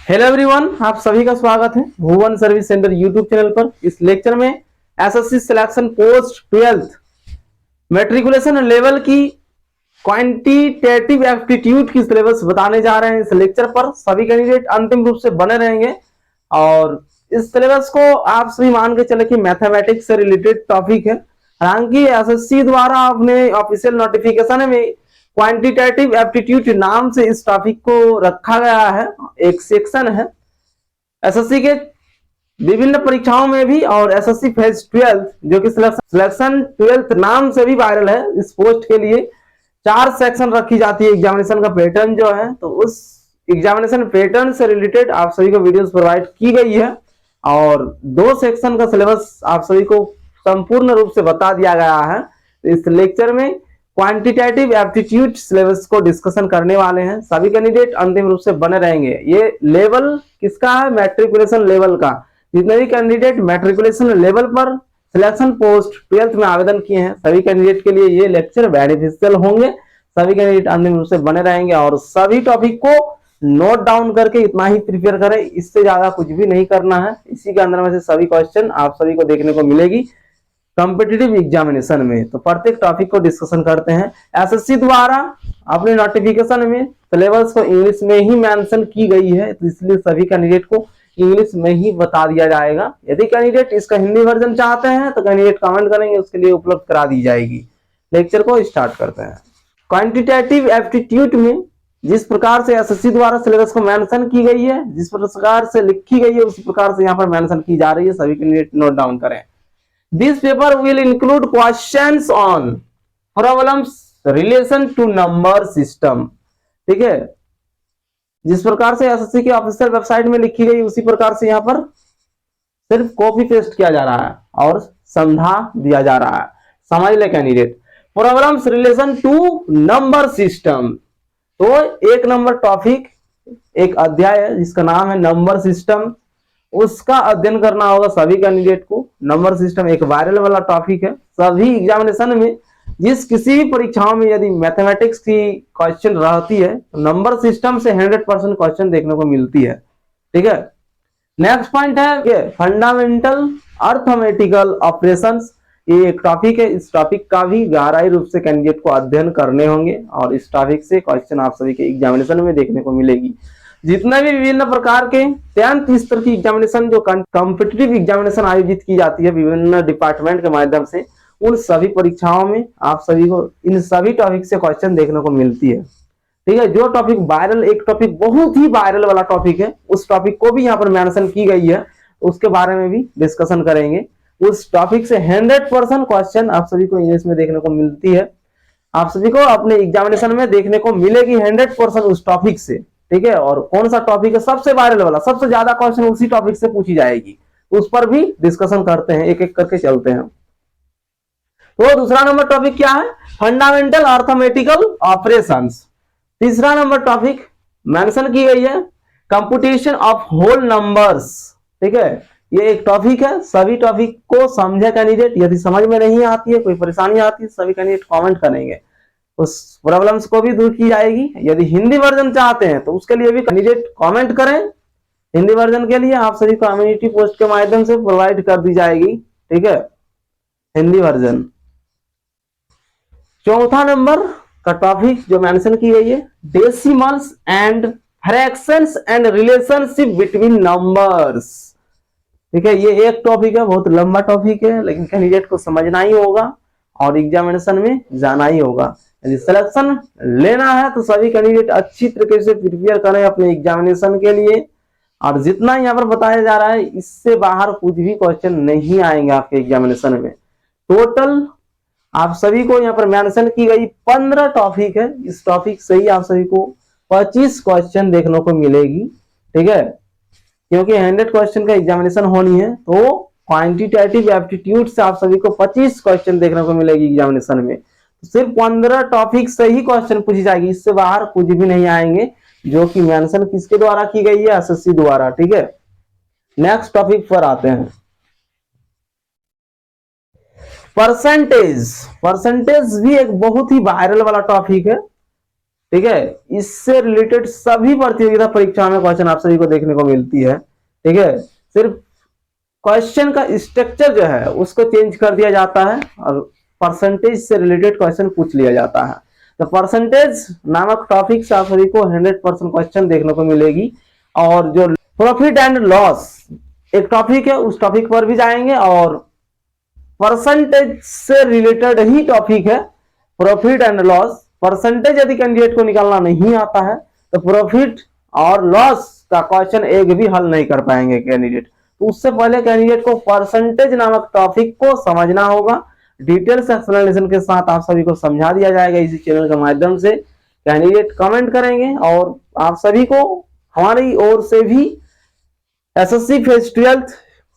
Hello everyone, आप सभी का स्वागत है भुवन सर्विस सेंटर यूट्यूब चैनल पर। इस लेक्चर में SSC selection post 12th matriculation level की क्वांटिटेटिव एप्टीट्यूड की सिलेबस बताने जा रहे हैं। इस लेक्चर पर सभी कैंडिडेट अंतिम रूप से बने रहेंगे और इस सिलेबस को आप सभी मान के चले कि मैथमेटिक्स से रिलेटेड टॉपिक है। हालांकि एसएससी द्वारा अपने ऑफिशियल नोटिफिकेशन में क्वांटिटेटिव एप्टीट्यूड नाम से इस टॉपिक को रखा गया है, एक सेक्शन है एसएससी के विभिन्न परीक्षाओं में भी। और एसएससी फेज 12 जो कि सिलेक्शन 12 नाम से भी वायरल है, इस पोस्ट के लिए 4 सेक्शन रखी जाती है एग्जामिनेशन का पैटर्न जो है। तो उस एग्जामिनेशन पैटर्न से रिलेटेड आप सभी को वीडियोस प्रोवाइड की गई है और 2 सेक्शन का सिलेबस आप सभी को संपूर्ण रूप से बता दिया गया है। इस लेक्चर में क्वांटिटेटिव एप्टीट्यूड सिलेबस को डिस्कशन करने वाले हैं। सभी कैंडिडेट अंतिम रूप से बने रहेंगे। ये लेवल किसका है? मैट्रिकुलेशन लेवल का। जितने भी कैंडिडेट मैट्रिकुलेशन लेवल पर सिलेक्शन पोस्ट 12th में आवेदन किए हैं, सभी कैंडिडेट के लिए ये लेक्चर बेनिफिशियल होंगे। सभी कैंडिडेट अंतिम रूप से बने रहेंगे और सभी टॉपिक को नोट डाउन करके इतना ही प्रिपेयर करें, इससे ज्यादा कुछ भी नहीं करना है। इसी के अंदर में से सभी क्वेश्चन आप सभी को देखने को मिलेगी कॉम्पिटिटिव एग्जामिनेशन में। तो प्रत्येक टॉपिक को डिस्कशन करते हैं। एसएससी द्वारा अपने नोटिफिकेशन में सिलेबस को इंग्लिश में ही मेंशन की गई है, तो इसलिए सभी कैंडिडेट को इंग्लिश में ही बता दिया जाएगा। यदि कैंडिडेट इसका हिंदी वर्जन चाहते हैं तो कैंडिडेट कमेंट करेंगे, उसके लिए उपलब्ध करा दी जाएगी। लेक्चर को स्टार्ट करते हैं। क्वांटिटेटिव एप्टीट्यूड में जिस प्रकार से एसएससी द्वारा सिलेबस को मेंशन की गई है, जिस प्रकार से लिखी गई है, उसी प्रकार से यहाँ पर मेंशन की जा रही है। सभी कैंडिडेट नोट डाउन करें। This paper will include questions on problems relation to number system। ठीक है, जिस प्रकार से एसएससी की ऑफिशियल वेबसाइट में लिखी गई उसी प्रकार से यहाँ पर सिर्फ कॉपी पेस्ट किया जा रहा है और समझा दिया जा रहा है। समझ ले candidate. Problems relation to number system, तो एक नंबर टॉपिक, एक अध्याय है जिसका नाम है नंबर सिस्टम, उसका अध्ययन करना होगा सभी कैंडिडेट को। नंबर सिस्टम एक वायरल वाला टॉपिक है। सभी एग्जामिनेशन में जिस किसी भी परीक्षाओं में यदि मैथमेटिक्स की क्वेश्चन रहती है तो नंबर सिस्टम से 100% क्वेश्चन देखने को मिलती है। ठीक है, नेक्स्ट पॉइंट है फंडामेंटल अर्थमेटिकल ऑपरेशंस। ये एक टॉपिक है, इस टॉपिक का भी गहराई रूप से कैंडिडेट को अध्ययन करने होंगे और इस टॉपिक से क्वेश्चन आप सभी के एग्जामिनेशन में देखने को मिलेगी। जितने भी विभिन्न प्रकार के 10th स्तर की एग्जामिनेशन जो कॉम्पिटिटिव एग्जामिनेशन आयोजित की जाती है विभिन्न डिपार्टमेंट के माध्यम से, उन सभी परीक्षाओं में आप सभी को इन सभी टॉपिक से क्वेश्चन देखने को मिलती है। ठीक है, जो टॉपिक वायरल, एक टॉपिक बहुत ही वायरल वाला टॉपिक है, उस टॉपिक को भी यहाँ पर मेंशन की गई है, उसके बारे में भी डिस्कशन करेंगे। उस टॉपिक से 100% क्वेश्चन आप सभी को इंग्लिश में देखने को मिलती है। आप सभी को अपने एग्जामिनेशन में देखने को मिलेगी 100% उस टॉपिक से। ठीक है, और कौन सा टॉपिक है सबसे वायरल वाला, सबसे ज्यादा क्वेश्चन उसी टॉपिक से पूछी जाएगी, उस पर भी डिस्कशन करते हैं, एक एक करके चलते हैं। तो दूसरा नंबर टॉपिक क्या है? Fundamental arithmetical operations. तीसरा नंबर टॉपिक मेंशन की गई है कंप्यूटेशन ऑफ होल नंबर्स। ठीक है, ये एक टॉपिक है। सभी टॉपिक को समझे कैंडिडेट। यदि समझ में नहीं आती है, कोई परेशानी आती है, सभी कैंडिडेट कमेंट करेंगे, उस प्रॉब्लम्स को भी दूर की जाएगी। यदि हिंदी वर्जन चाहते हैं तो उसके लिए भी कैंडिडेट कमेंट करें। हिंदी वर्जन के लिए आप सभी कम्युनिटी पोस्ट के माध्यम से प्रोवाइड कर दी जाएगी। ठीक है, हिंदी वर्जन। चौथा नंबर का टॉपिक जो मेंशन की गई है decimals and fractions and relationship between numbers. ठीक है, ये एक टॉपिक है, बहुत लंबा टॉपिक है, लेकिन कैंडिडेट को समझना ही होगा और एग्जामिनेशन में जाना ही होगा। यदि सिलेक्शन लेना है तो सभी कैंडिडेट अच्छी तरीके से प्रिपेयर करें अपने एग्जामिनेशन के लिए। और जितना यहाँ पर बताया जा रहा है इससे बाहर कुछ भी क्वेश्चन नहीं आएंगे आपके एग्जामिनेशन में। टोटल आप सभी को यहाँ पर मेंशन की गई 15 टॉपिक है। इस टॉपिक से ही आप सभी को 25 क्वेश्चन देखने को मिलेगी। ठीक है, क्योंकि 100 क्वेश्चन का एग्जामिनेशन होनी है तो क्वांटिटेटिव एप्टीट्यूड से आप सभी को 25 क्वेश्चन देखने को मिलेगी एग्जामिनेशन में। सिर्फ 15 टॉपिक से ही क्वेश्चन पूछी जाएगी, इससे बाहर कुछ भी नहीं आएंगे, जो कि मेंशन किसके द्वारा की गई है? एसएससी द्वारा। ठीक है, नेक्स्ट टॉपिक पर आते हैं। परसेंटेज। परसेंटेज भी एक बहुत ही वायरल वाला टॉपिक है। ठीक है। इससे रिलेटेड सभी प्रतियोगिता परीक्षा में क्वेश्चन आप सभी को देखने को मिलती है। ठीक है, सिर्फ क्वेश्चन का स्ट्रक्चर जो है उसको चेंज कर दिया जाता है और परसेंटेज से रिलेटेड क्वेश्चन पूछ लिया जाता है। तो परसेंटेज नामक टॉपिक से आप सभी को 100% क्वेश्चन देखने को मिलेगी। और जो प्रॉफिट एंड लॉस एक टॉपिक है, उस टॉपिक पर भी जाएंगे और परसेंटेज से रिलेटेड ही टॉपिक है प्रॉफिट एंड लॉस। परसेंटेज यदि कैंडिडेट को निकालना नहीं आता है तो प्रॉफिट और लॉस का क्वेश्चन एक भी हल नहीं कर पाएंगे कैंडिडेट। तो उससे पहले कैंडिडेट को परसेंटेज नामक टॉपिक को समझना होगा। डिटेल्स एक्सप्लेनेशन के साथ आप सभी को समझा दिया जाएगा इसी चैनल के माध्यम से। कैंडिडेट कमेंट करेंगे और आप सभी को हमारी ओर से भी एसएससी फेज 12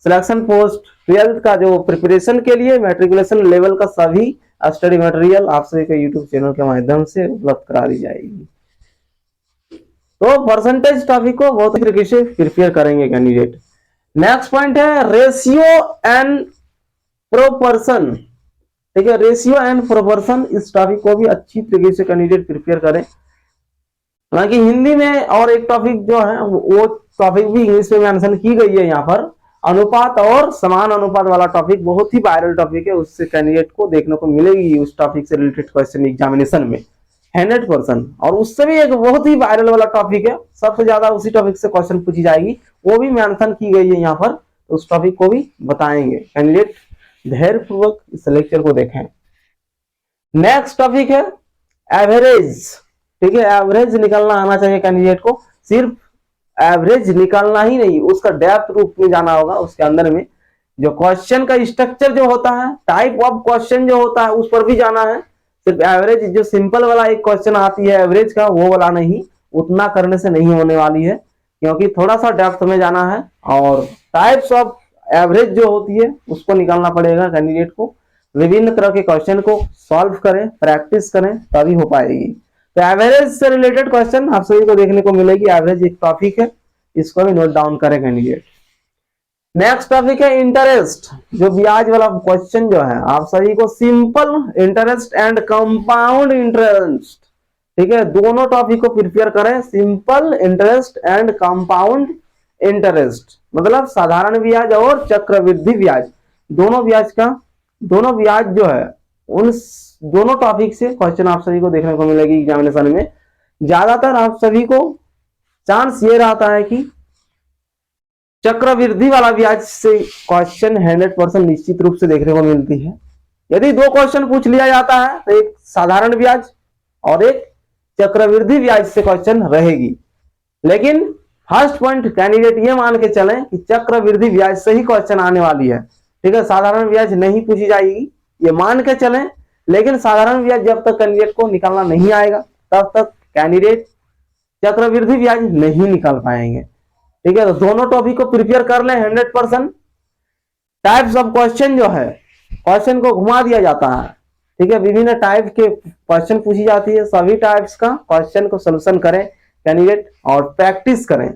सिलेक्शन पोस्ट 12 का जो प्रिपरेशन के लिए मैट्रिकुलेशन लेवल का सभी स्टडी मटेरियल आप सभी को यूट्यूब चैनल के माध्यम से उपलब्ध करा दी जाएगी। तो परसेंटेज टॉपिक को बहुत ही तरीके से प्रिपेयर करेंगे कैंडिडेट। नेक्स्ट पॉइंट है रेशियो एंड प्रोपोर्शन। ठीक है, रेशियो एंड प्रोपोर्शन, इस टॉपिक को भी अच्छी तरीके से कैंडिडेट प्रिपेयर करें। हालांकि हिंदी में और एक टॉपिक जो है वो टॉपिक भी इंग्लिश में मेंशन की गई है यहाँ पर, अनुपात और समान अनुपात वाला टॉपिक बहुत ही वायरल टॉपिक है। उससे कैंडिडेट को देखने को मिलेगी उस टॉपिक से रिलेटेड क्वेश्चन एग्जामिनेशन में 100%। और उससे भी एक बहुत ही वायरल वाला टॉपिक है, सबसे ज्यादा उसी टॉपिक से क्वेश्चन पूछी जाएगी, वो भी मेंशन की गई है यहाँ पर। तो उस टॉपिक को भी बताएंगे कैंडिडेट, धैर्यपूर्वक इस लेक्चर को देखें। नेक्स्ट टॉपिक है एवरेज। ठीक है, एवरेज निकालना आना चाहिए कैंडिडेट को। सिर्फ एवरेज निकालना ही नहीं, उसका डेप्थ रूप में जाना होगा। उसके अंदर में जो क्वेश्चन का स्ट्रक्चर जो होता है, टाइप ऑफ क्वेश्चन जो होता है, उस पर भी जाना है। सिर्फ एवरेज जो सिंपल वाला एक क्वेश्चन आती है एवरेज का, वो वाला नहीं, उतना करने से नहीं होने वाली है, क्योंकि थोड़ा सा डेप्थ में जाना है। और टाइप्स ऑफ एवरेज जो होती है उसको निकालना पड़ेगा कैंडिडेट को। विभिन्न तरह के क्वेश्चन को सॉल्व करें, प्रैक्टिस करें, तभी हो पाएगी। तो एवरेज से रिलेटेड क्वेश्चन आप सभी को देखने को मिलेगी। एवरेज एक टॉपिक है, इसको भी नोट डाउन करें कैंडिडेट। नेक्स्ट टॉपिक है इंटरेस्ट। जो ब्याज वाला क्वेश्चन जो है, आप सभी को simple interest and compound interest, ठीक है, दोनों टॉपिक को प्रिपेयर करें। Simple interest and compound interest मतलब साधारण ब्याज और चक्रवृद्धि ब्याज, दोनों ब्याज जो है उन दोनों टॉपिक से क्वेश्चन आप सभी को देखने को मिलेगी एग्जामिनेशन में। ज्यादातर आप सभी को चांस ये रहता है कि चक्रवृद्धि वाला ब्याज से क्वेश्चन 100% निश्चित रूप से देखने को मिलती है। यदि दो क्वेश्चन पूछ लिया जाता है तो एक साधारण ब्याज और एक चक्रवृद्धि ब्याज से क्वेश्चन रहेगी। लेकिन फर्स्ट पॉइंट कैंडिडेट ये मान के चलें कि चक्रवृद्धि ब्याज से ही क्वेश्चन आने वाली है। ठीक है, साधारण ब्याज नहीं पूछी जाएगी, ये मान के चलें। लेकिन साधारण ब्याज जब तक कैंडिडेट को निकालना नहीं आएगा तब तक कैंडिडेट चक्रवृद्धि ब्याज नहीं निकाल पाएंगे। ठीक है, तो दोनों टॉपिक को प्रिपेयर कर लें 100%। टाइप्स ऑफ क्वेश्चन जो है, क्वेश्चन को घुमा दिया जाता है। ठीक है, विभिन्न टाइप के क्वेश्चन पूछी जाती है, सभी टाइप्स का क्वेश्चन को सोल्यूशन करें कैंडिडेट और प्रैक्टिस करें।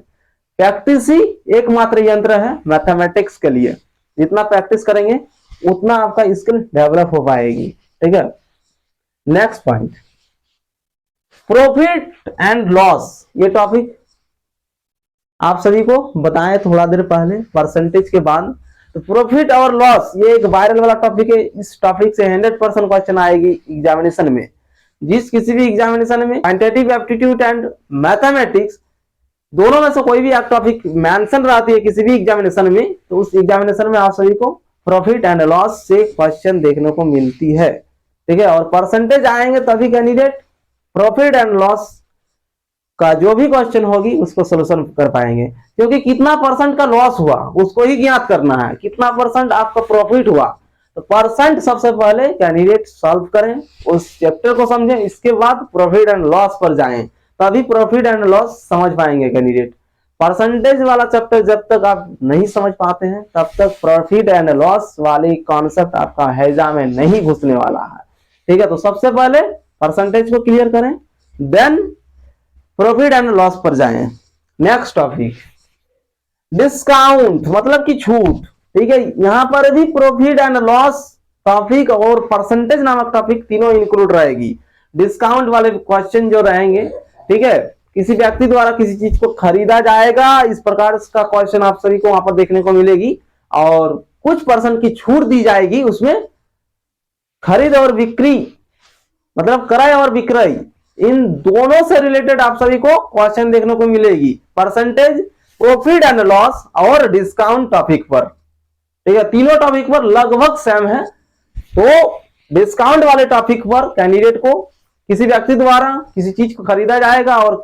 प्रैक्टिस ही एकमात्र यंत्र है मैथमेटिक्स के लिए। जितना प्रैक्टिस करेंगे उतना आपका स्किल डेवलप हो पाएगी। ठीक है, next point profit and loss. ये टॉपिक आप सभी को बताएं थोड़ा देर पहले परसेंटेज के बाद। तो प्रॉफिट और लॉस ये एक वायरल वाला टॉपिक है। इस टॉपिक से 100% क्वेश्चन आएगी एग्जामिनेशन में। जिस किसी भी एग्जामिनेशन में क्वांटिटेटिव एप्टीट्यूड एंड मैथमेटिक्स दोनों में से कोई भी एक टॉपिक मेंशन रहती है किसी भी एग्जामिनेशन में, तो उस एग्जामिनेशन में आप सभी को प्रॉफिट एंड लॉस से क्वेश्चन देखने को मिलती है। ठीक है, और परसेंटेज आएंगे तभी कैंडिडेट प्रॉफिट एंड लॉस का जो भी क्वेश्चन होगी उसको सोल्यूशन कर पाएंगे। क्योंकि कितना परसेंट का लॉस हुआ उसको ही ज्ञात करना है, कितना परसेंट आपका प्रॉफिट हुआ। तो परसेंट सबसे पहले कैंडिडेट सॉल्व करें, उस चैप्टर को समझें, इसके बाद प्रॉफिट एंड लॉस पर जाएं, तभी प्रॉफिट एंड लॉस समझ पाएंगे कैंडिडेट। परसेंटेज वाला चैप्टर जब तक आप नहीं समझ पाते हैं तब तक प्रॉफिट एंड लॉस वाली कॉन्सेप्ट आपका हैजा में नहीं घुसने वाला है। ठीक है, तो सबसे पहले परसेंटेज को क्लियर करें, देन प्रॉफिट एंड लॉस पर जाएं। नेक्स्ट टॉपिक डिस्काउंट मतलब कि छूट। ठीक है, यहां पर भी प्रॉफिट एंड लॉस टॉपिक और परसेंटेज नामक टॉपिक तीनों इंक्लूड रहेगी। डिस्काउंट वाले क्वेश्चन जो रहेंगे, ठीक है, किसी व्यक्ति द्वारा किसी चीज को खरीदा जाएगा, इस प्रकार का क्वेश्चन आप सभी को वहां पर देखने को मिलेगी। और कुछ % की छूट दी जाएगी उसमें। खरीद और बिक्री मतलब क्रय और विक्रय, इन दोनों से रिलेटेड आप सभी को क्वेश्चन देखने को मिलेगी। परसेंटेज, प्रॉफिट एंड लॉस और डिस्काउंट टॉपिक पर, ठीक है, तीनों टॉपिक पर लगभग सेम है। तो डिस्काउंट वाले टॉपिक पर कैंडिडेट को किसी व्यक्ति द्वारा किसी चीज को खरीदा जाएगा और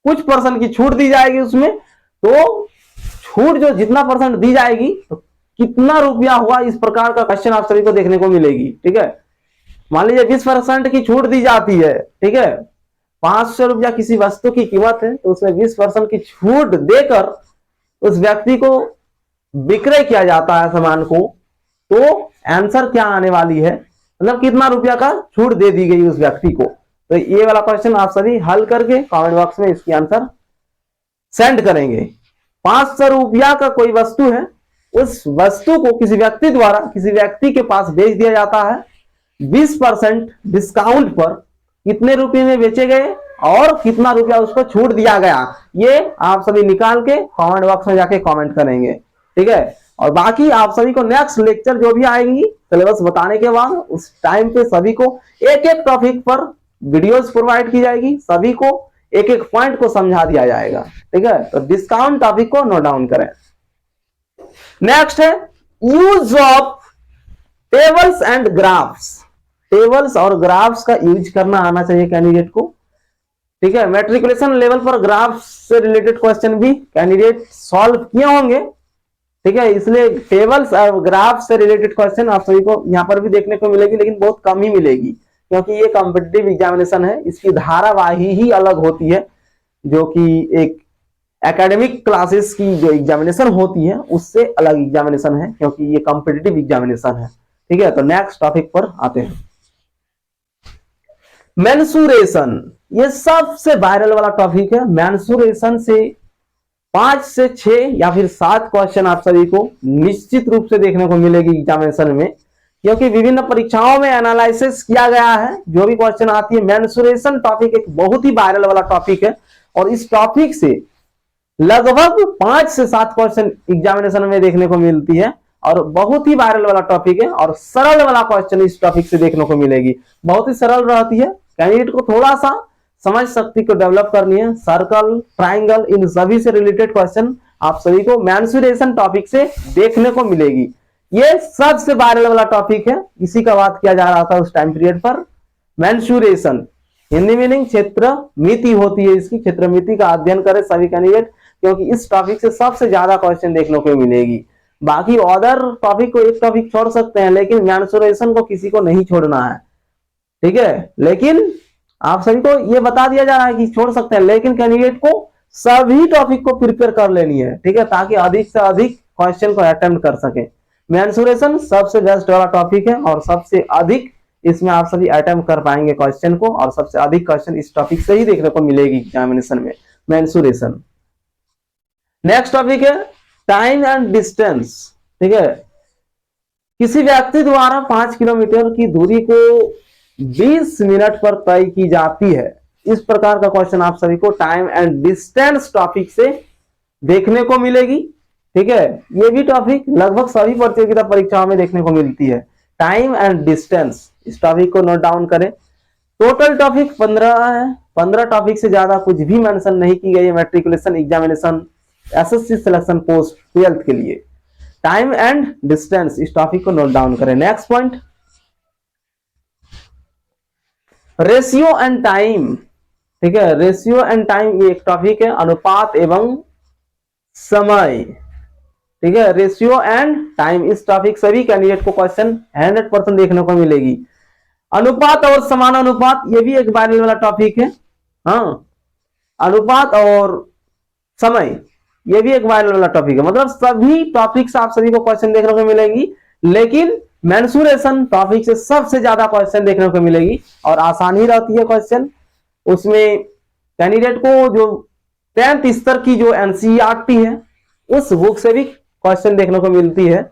कुछ % की छूट दी जाएगी उसमें। तो छूट जो जितना % दी जाएगी तो कितना रुपया हुआ, इस प्रकार का क्वेश्चन आप सभी को देखने को मिलेगी। ठीक है, मान लीजिए 20% की छूट दी जाती है, ठीक है, 500 रुपया किसी वस्तु की कीमत है, तो उसमें 20% की छूट देकर उस व्यक्ति को विक्रय किया जाता है सामान को। तो आंसर क्या आने वाली है, मतलब कितना रुपया का छूट दे दी गई उस व्यक्ति को। तो ये वाला क्वेश्चन आप सभी हल करके कमेंट बॉक्स में इसकी आंसर सेंड करेंगे। 500 रुपया का कोई वस्तु है, उस वस्तु को किसी व्यक्ति द्वारा किसी व्यक्ति के पास बेच दिया जाता है 20% डिस्काउंट पर। कितने रुपए में बेचे गए और कितना रुपया उसको छूट दिया गया, ये आप सभी निकाल के कमेंट बॉक्स में जाके कमेंट करेंगे। ठीक है, और बाकी आप सभी को नेक्स्ट लेक्चर जो भी आएंगी सिलेबस बताने के बाद, उस टाइम पे सभी को एक एक टॉपिक पर वीडियोस प्रोवाइड की जाएगी, सभी को एक एक पॉइंट को समझा दिया जाएगा। ठीक है, तो डिस्काउंट टॉपिक को नोट डाउन करें। नेक्स्ट है use of tables and graphs. Tables और ग्राफ्स का यूज करना आना चाहिए कैंडिडेट को। ठीक है, मैट्रिकुलेशन लेवल पर ग्राफ्स से रिलेटेड क्वेश्चन भी कैंडिडेट सॉल्व किए होंगे। ठीक है, इसलिए टेबल्स और ग्राफ से रिलेटेड क्वेश्चन आप सभी को यहां पर भी देखने को मिलेगी, लेकिन बहुत कम ही मिलेगी, क्योंकि ये कॉम्पिटिटिव एग्जामिनेशन है, इसकी धारावाही ही अलग होती है। जो कि एक एकेडमिक क्लासेस की जो एग्जामिनेशन होती है उससे अलग एग्जामिनेशन है, क्योंकि ये कॉम्पिटिटिव एग्जामिनेशन है। ठीक है, तो नेक्स्ट टॉपिक पर आते हैं। मेंसुरेशन, ये सबसे वायरल वाला टॉपिक है। मेंसुरेशन से 5 से 6 या फिर 7 क्वेश्चन आप सभी को निश्चित रूप से देखने को मिलेगी एग्जामिनेशन में, क्योंकि विभिन्न परीक्षाओं में एनालिसिस किया गया है। जो भी क्वेश्चन आती है, मेंसुरेशन टॉपिक एक बहुत ही वायरल वाला टॉपिक है, और इस टॉपिक से लगभग 5 से 7 क्वेश्चन एग्जामिनेशन में देखने को मिलती है, और बहुत ही वायरल वाला टॉपिक है। और सरल वाला क्वेश्चन इस टॉपिक से देखने को मिलेगी, बहुत ही सरल रहती है। कैंडिडेट को थोड़ा सा समझ शक्ति को डेवलप करनी है। सर्कल, ट्राइंगल, इन सभी से रिलेटेड क्वेश्चन आप सभी को मेंसुरेशन टॉपिक से देखने को मिलेगी। ये सबसे वायरल वाला टॉपिक है, इसी का बात किया जा रहा था उस टाइम पीरियड पर। मेंसुरेशन हिंदी मीनिंग क्षेत्र मिति होती है, इसकी क्षेत्र मिति का अध्ययन करें सभी कैंडिडेट, क्योंकि इस टॉपिक से सबसे ज्यादा क्वेश्चन देखने को मिलेगी। बाकी अदर टॉपिक को एक टॉपिक छोड़ सकते हैं, लेकिन मेंसुरेशन को किसी को नहीं छोड़ना है। ठीक है, लेकिन आप सभी को ये बता दिया जा रहा है कि छोड़ सकते हैं, लेकिन कैंडिडेट को सभी टॉपिक को प्रिपेयर कर लेनी है। ठीक है, ताकि अधिक से अधिक क्वेश्चन को अटेम्प्ट कर सके। मेंसुरेशन सबसे बेस्ट वाला टॉपिक है, और सबसे अधिक इसमें आप सभी अटेम्प्ट कर पाएंगे क्वेश्चन को, और सबसे अधिक क्वेश्चन इस टॉपिक से ही देखने को मिलेगी एग्जामिनेशन में, मेंसुरेशन। नेक्स्ट टॉपिक है टाइम एंड डिस्टेंस। ठीक है, किसी व्यक्ति द्वारा 5 किलोमीटर की दूरी को 20 मिनट पर तय की जाती है, इस प्रकार का क्वेश्चन आप सभी को टाइम एंड डिस्टेंस टॉपिक से देखने को मिलेगी। ठीक है, ये भी टॉपिक लगभग सभी प्रतियोगिता परीक्षाओं में देखने को मिलती है, टाइम एंड डिस्टेंस। इस टॉपिक को नोट डाउन करें। टोटल टॉपिक 15 है, 15 टॉपिक से ज्यादा कुछ भी मेंशन नहीं की गई है matriculation examination SSC selection post 12th के लिए। टाइम एंड डिस्टेंस, इस टॉपिक को नोट डाउन करें। Next point, ratio and time. ठीक है, रेशियो एंड टाइम ये एक टॉपिक है, अनुपात एवं समय। ठीक है, रेशियो एंड टाइम, इस टॉपिक से भी कैंडिडेट को क्वेश्चन 100% देखने को मिलेगी। अनुपात और समानुपात, ये भी एक वायरल वाला टॉपिक है। हाँ, अनुपात और समय ये भी एक वायरल वाला टॉपिक है। मतलब सभी टॉपिक से आप सभी को क्वेश्चन देखने को मिलेंगी, लेकिन मेंसुरेशन टॉपिक से सबसे ज्यादा क्वेश्चन देखने को मिलेगी, और आसान ही रहती है क्वेश्चन। उसमें कैंडिडेट को जो 10th स्तर की जो एनसीईआरटी है उस बुक से भी क्वेश्चन देखने को मिलती है।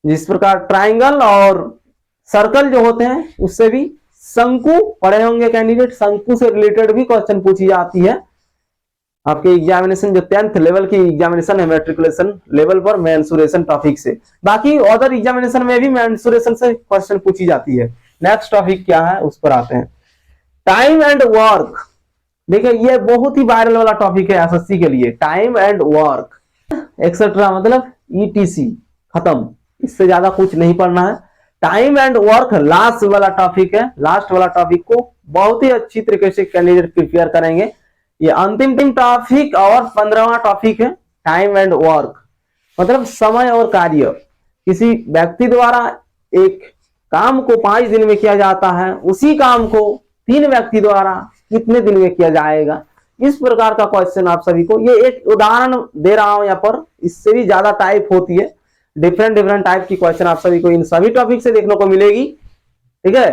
जिस प्रकार ट्राइंगल और सर्कल जो होते हैं उससे भी शंकु पढ़े होंगे कैंडिडेट, शंकु से रिलेटेड भी क्वेश्चन पूछी जाती है आपके एग्जामिनेशन, जो 10th लेवल की एग्जामिनेशन है मैट्रिकुलेशन लेवल पर मेंसुरेशन टॉपिक से। बाकी अदर एग्जामिनेशन में भी मेंसुरेशन से क्वेश्चन पूछी जाती है। नेक्स्ट टॉपिक क्या है उस पर आते हैं, टाइम एंड वर्क। देखिए ये बहुत ही वायरल वाला टॉपिक है एसएससी के लिए, टाइम एंड वर्क एक्सेट्रा, मतलब ईटीसी खत्म, इससे ज्यादा कुछ नहीं पढ़ना है। टाइम एंड वर्क लास्ट वाला टॉपिक है, लास्ट वाला टॉपिक को बहुत ही अच्छी तरीके से कैंडिडेट प्रिपेयर करेंगे। ये अंतिम टॉपिक और 15वां टॉपिक है टाइम एंड वर्क, मतलब समय और कार्य। किसी व्यक्ति द्वारा एक काम को 5 दिन में किया जाता है, उसी काम को 3 व्यक्ति द्वारा कितने दिन में किया जाएगा, इस प्रकार का क्वेश्चन आप सभी को, ये एक उदाहरण दे रहा हूं यहाँ पर, इससे भी ज्यादा टाइप होती है, डिफरेंट टाइप की क्वेश्चन आप सभी को इन सभी टॉपिक से देखने को मिलेगी। ठीक है,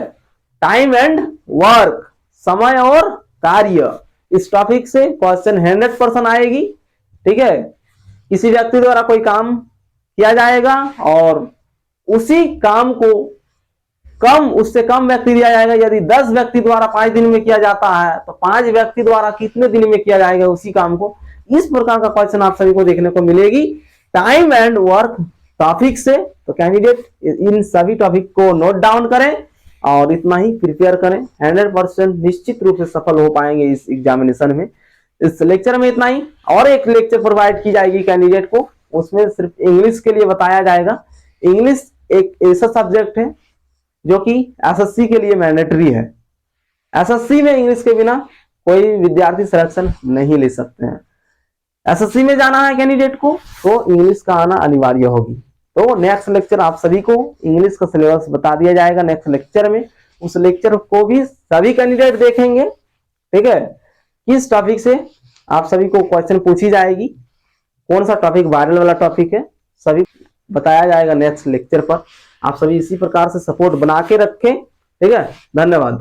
टाइम एंड वर्क, समय और कार्य, इस टॉपिक से क्वेश्चन 100% आएगी। ठीक है, किसी व्यक्ति द्वारा कोई काम किया जाएगा और उसी काम को उससे कम व्यक्ति दिया जाएगा। यदि 10 व्यक्ति द्वारा 5 दिन में किया जाता है तो 5 व्यक्ति द्वारा कितने दिन में किया जाएगा उसी काम को, इस प्रकार का क्वेश्चन आप सभी को देखने को मिलेगी टाइम एंड वर्क टॉपिक से। तो कैंडिडेट इन सभी टॉपिक को नोट डाउन करें और इतना ही प्रिपेयर करें, 100% निश्चित रूप से सफल हो पाएंगे इस एग्जामिनेशन में। इस लेक्चर में इतना ही, और एक लेक्चर प्रोवाइड की जाएगी कैंडिडेट को, उसमें सिर्फ इंग्लिश के लिए बताया जाएगा। इंग्लिश एक ऐसा सब्जेक्ट है जो कि एसएससी के लिए मैंडेटरी है। एसएससी में इंग्लिश के बिना कोई विद्यार्थी सिलेक्शन नहीं ले सकते हैं। एसएससी में जाना है कैंडिडेट को तो इंग्लिश का आना अनिवार्य होगी। तो नेक्स्ट लेक्चर आप सभी को इंग्लिश का सिलेबस बता दिया जाएगा नेक्स्ट लेक्चर में, उस लेक्चर को भी सभी कैंडिडेट देखेंगे। ठीक है, किस टॉपिक से आप सभी को क्वेश्चन पूछी जाएगी, कौन सा टॉपिक वायरल वाला टॉपिक है, सभी बताया जाएगा नेक्स्ट लेक्चर पर। आप सभी इसी प्रकार से सपोर्ट बना के रखें। ठीक है, धन्यवाद।